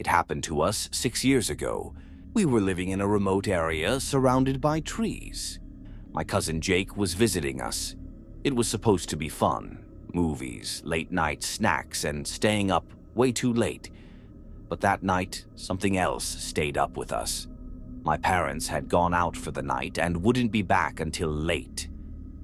It happened to us 6 years ago. We were living in a remote area surrounded by trees. My cousin Jake was visiting us. It was supposed to be fun. Movies, late-night snacks, and staying up way too late. But that night, something else stayed up with us. My parents had gone out for the night and wouldn't be back until late.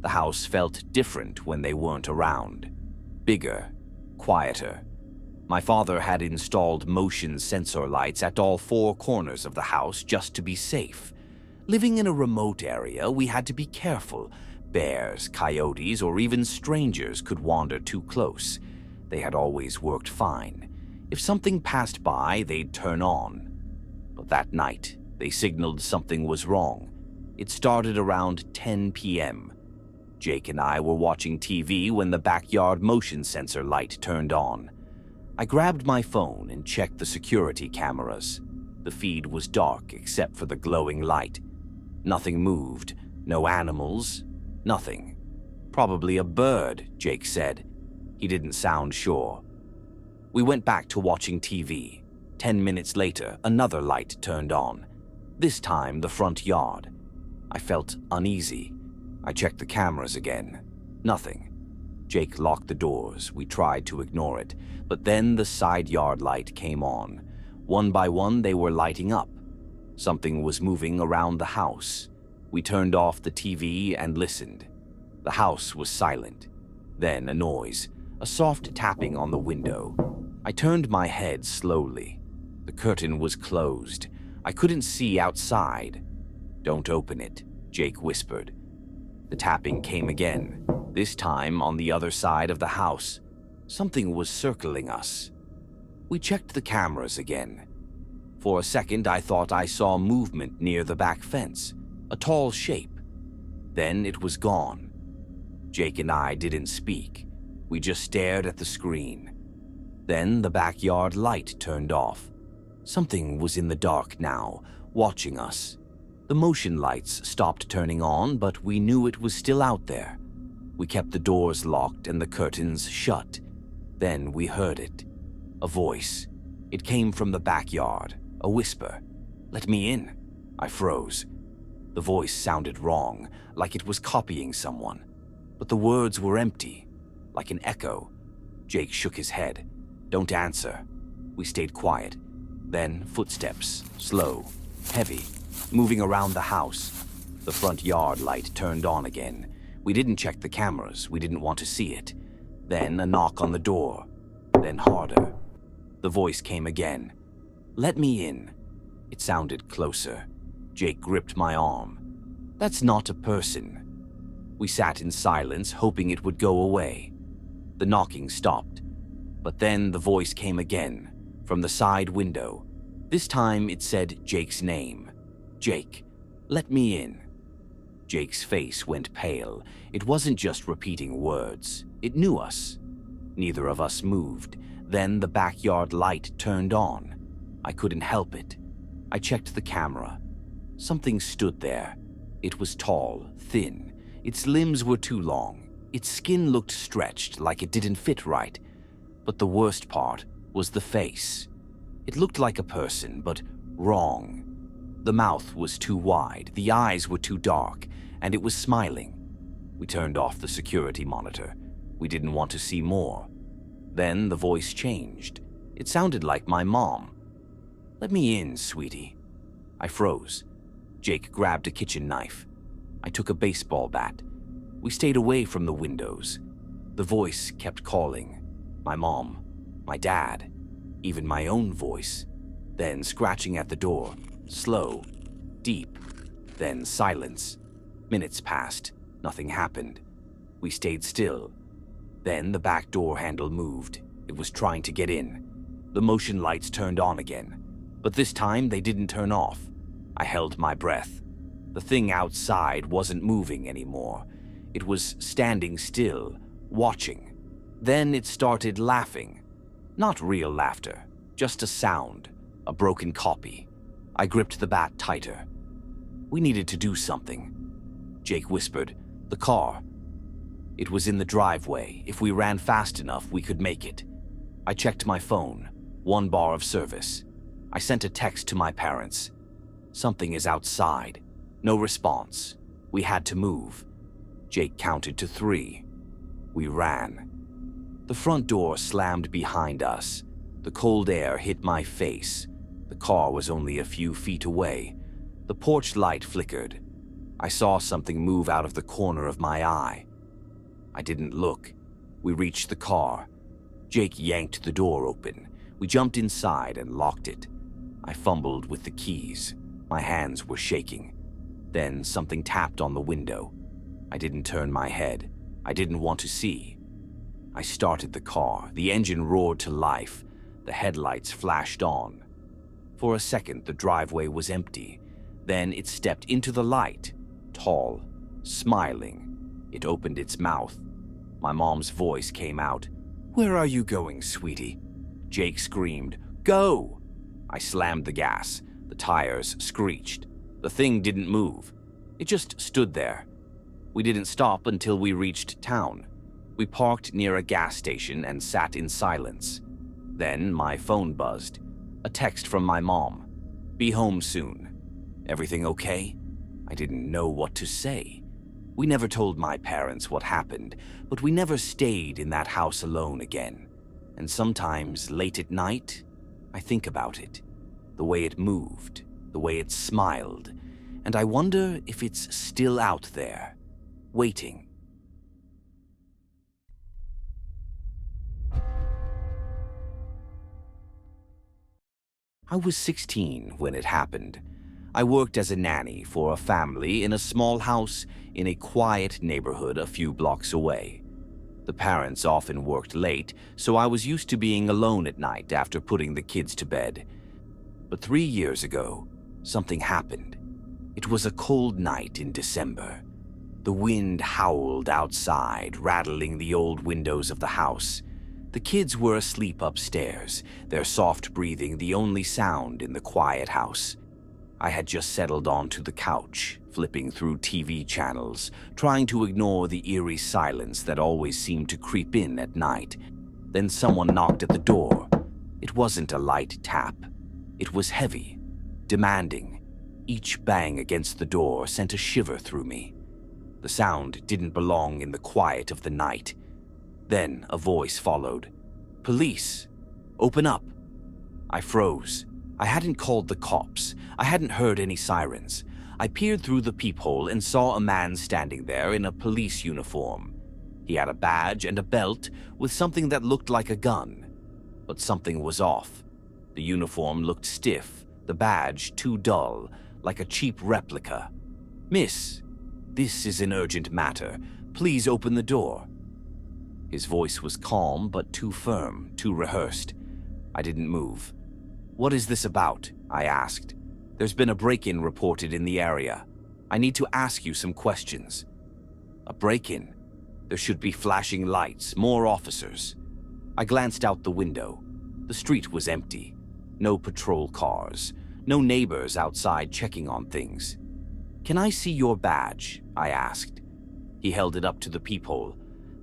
The house felt different when they weren't around. Bigger, quieter. My father had installed motion sensor lights at all 4 corners of the house just to be safe. Living in a remote area, we had to be careful. Bears, coyotes, or even strangers could wander too close. They had always worked fine. If something passed by, they'd turn on. But that night, they signaled something was wrong. It started around 10 p.m. Jake and I were watching TV when the backyard motion sensor light turned on. I grabbed my phone and checked the security cameras. The feed was dark except for the glowing light. Nothing moved, no animals, nothing. Probably a bird, Jake said. He didn't sound sure. We went back to watching TV. 10 minutes later, another light turned on. This time, the front yard. I felt uneasy. I checked the cameras again. Nothing. Jake locked the doors. We tried to ignore it, but then the side yard light came on. One by one, they were lighting up. Something was moving around the house. We turned off the TV and listened. The house was silent. Then a noise, a soft tapping on the window. I turned my head slowly. The curtain was closed. I couldn't see outside. "Don't open it," Jake whispered. The tapping came again, this time on the other side of the house. Something was circling us. We checked the cameras again. For a second, I thought I saw movement near the back fence, a tall shape. Then it was gone. Jake and I didn't speak. We just stared at the screen. Then the backyard light turned off. Something was in the dark now, watching us. The motion lights stopped turning on, but we knew it was still out there. We kept the doors locked and the curtains shut. Then we heard it. A voice. It came from the backyard, a whisper. "Let me in." I froze. The voice sounded wrong, like it was copying someone. But the words were empty, like an echo. Jake shook his head. "Don't answer." We stayed quiet. Then footsteps, slow, heavy, moving around the house. The front yard light turned on again. We didn't check the cameras. We didn't want to see it. Then a knock on the door. Then harder. The voice came again. "Let me in." It sounded closer. Jake gripped my arm. "That's not a person." We sat in silence, hoping it would go away. The knocking stopped. But then the voice came again, from the side window. This time it said Jake's name. "Jake, let me in." Jake's face went pale. It wasn't just repeating words. It knew us. Neither of us moved. Then the backyard light turned on. I couldn't help it. I checked the camera. Something stood there. It was tall, thin. Its limbs were too long. Its skin looked stretched, like it didn't fit right. But the worst part was the face. It looked like a person, but wrong. The mouth was too wide, the eyes were too dark, and it was smiling. We turned off the security monitor. We didn't want to see more. Then the voice changed. It sounded like my mom. "Let me in, sweetie." I froze. Jake grabbed a kitchen knife. I took a baseball bat. We stayed away from the windows. The voice kept calling. My mom, my dad, even my own voice. Then scratching at the door, slow, deep, then silence. Minutes passed. Nothing happened. We stayed still. Then the back door handle moved. It was trying to get in. The motion lights turned on again. But this time they didn't turn off. I held my breath. The thing outside wasn't moving anymore. It was standing still, watching. Then it started laughing. Not real laughter, just a sound, a broken copy. I gripped the bat tighter. We needed to do something. Jake whispered, "The car." It was in the driveway. If we ran fast enough, we could make it. I checked my phone. 1 bar of service. I sent a text to my parents. Something is outside. No response. We had to move. Jake counted to 3. We ran. The front door slammed behind us. The cold air hit my face. The car was only a few feet away. The porch light flickered. I saw something move out of the corner of my eye. I didn't look. We reached the car. Jake yanked the door open. We jumped inside and locked it. I fumbled with the keys. My hands were shaking. Then something tapped on the window. I didn't turn my head. I didn't want to see. I started the car. The engine roared to life. The headlights flashed on. For a second, the driveway was empty. Then it stepped into the light, tall, smiling. It opened its mouth. My mom's voice came out. "Where are you going, sweetie?" Jake screamed, "Go!" I slammed the gas. The tires screeched. The thing didn't move. It just stood there. We didn't stop until we reached town. We parked near a gas station and sat in silence. Then my phone buzzed. A text from my mom. "Be home soon." "Everything okay?" I didn't know what to say. We never told my parents what happened, but we never stayed in that house alone again. And sometimes, late at night, I think about it. The way it moved, the way it smiled, and I wonder if it's still out there, waiting. I was 16 when it happened. I worked as a nanny for a family in a small house in a quiet neighborhood a few blocks away. The parents often worked late, so I was used to being alone at night after putting the kids to bed. But 3 years ago, something happened. It was a cold night in December. The wind howled outside, rattling the old windows of the house. The kids were asleep upstairs, their soft breathing the only sound in the quiet house. I had just settled onto the couch, flipping through TV channels, trying to ignore the eerie silence that always seemed to creep in at night. Then someone knocked at the door. It wasn't a light tap. It was heavy, demanding. Each bang against the door sent a shiver through me. The sound didn't belong in the quiet of the night. Then a voice followed. "Police! Open up!" I froze. I hadn't called the cops. I hadn't heard any sirens. I peered through the peephole and saw a man standing there in a police uniform. He had a badge and a belt with something that looked like a gun. But something was off. The uniform looked stiff, the badge too dull, like a cheap replica. "Miss, this is an urgent matter. Please open the door." His voice was calm but too firm, too rehearsed. I didn't move. "What is this about?" I asked. "There's been a break-in reported in the area. I need to ask you some questions." "A break-in? There should be flashing lights, more officers." I glanced out the window. The street was empty. No patrol cars. No neighbors outside checking on things. "Can I see your badge?" I asked. He held it up to the peephole.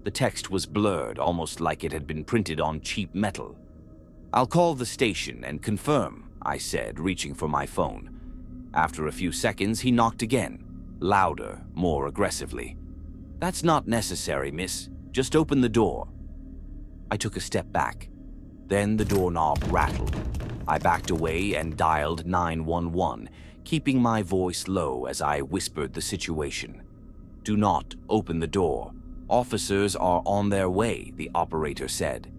The text was blurred, almost like it had been printed on cheap metal. "I'll call the station and confirm," I said, reaching for my phone. After a few seconds, he knocked again, louder, more aggressively. "That's not necessary, miss. Just open the door." I took a step back. Then the doorknob rattled. I backed away and dialed 911, keeping my voice low as I whispered the situation. "Do not open the door. Officers are on their way," the operator said.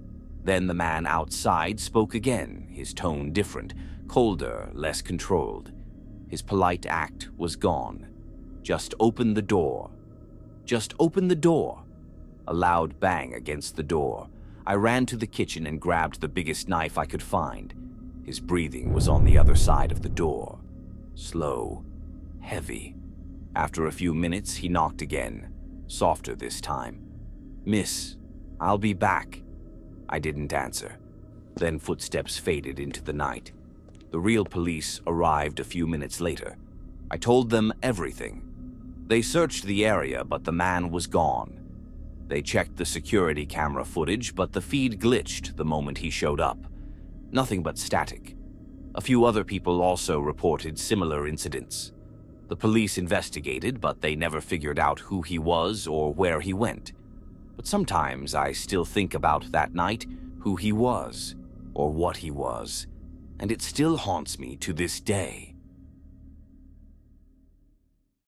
Then the man outside spoke again, his tone different, colder, less controlled. His polite act was gone. "Just open the door. Just open the door." A loud bang against the door. I ran to the kitchen and grabbed the biggest knife I could find. His breathing was on the other side of the door. Slow, heavy. After a few minutes, he knocked again, softer this time. "Miss, I'll be back." I didn't answer. Then footsteps faded into the night. The real police arrived a few minutes later. I told them everything. They searched the area, but the man was gone. They checked the security camera footage, but the feed glitched the moment he showed up. Nothing but static. A few other people also reported similar incidents. The police investigated, but they never figured out who he was or where he went. But sometimes I still think about that night, who he was, or what he was, and it still haunts me to this day.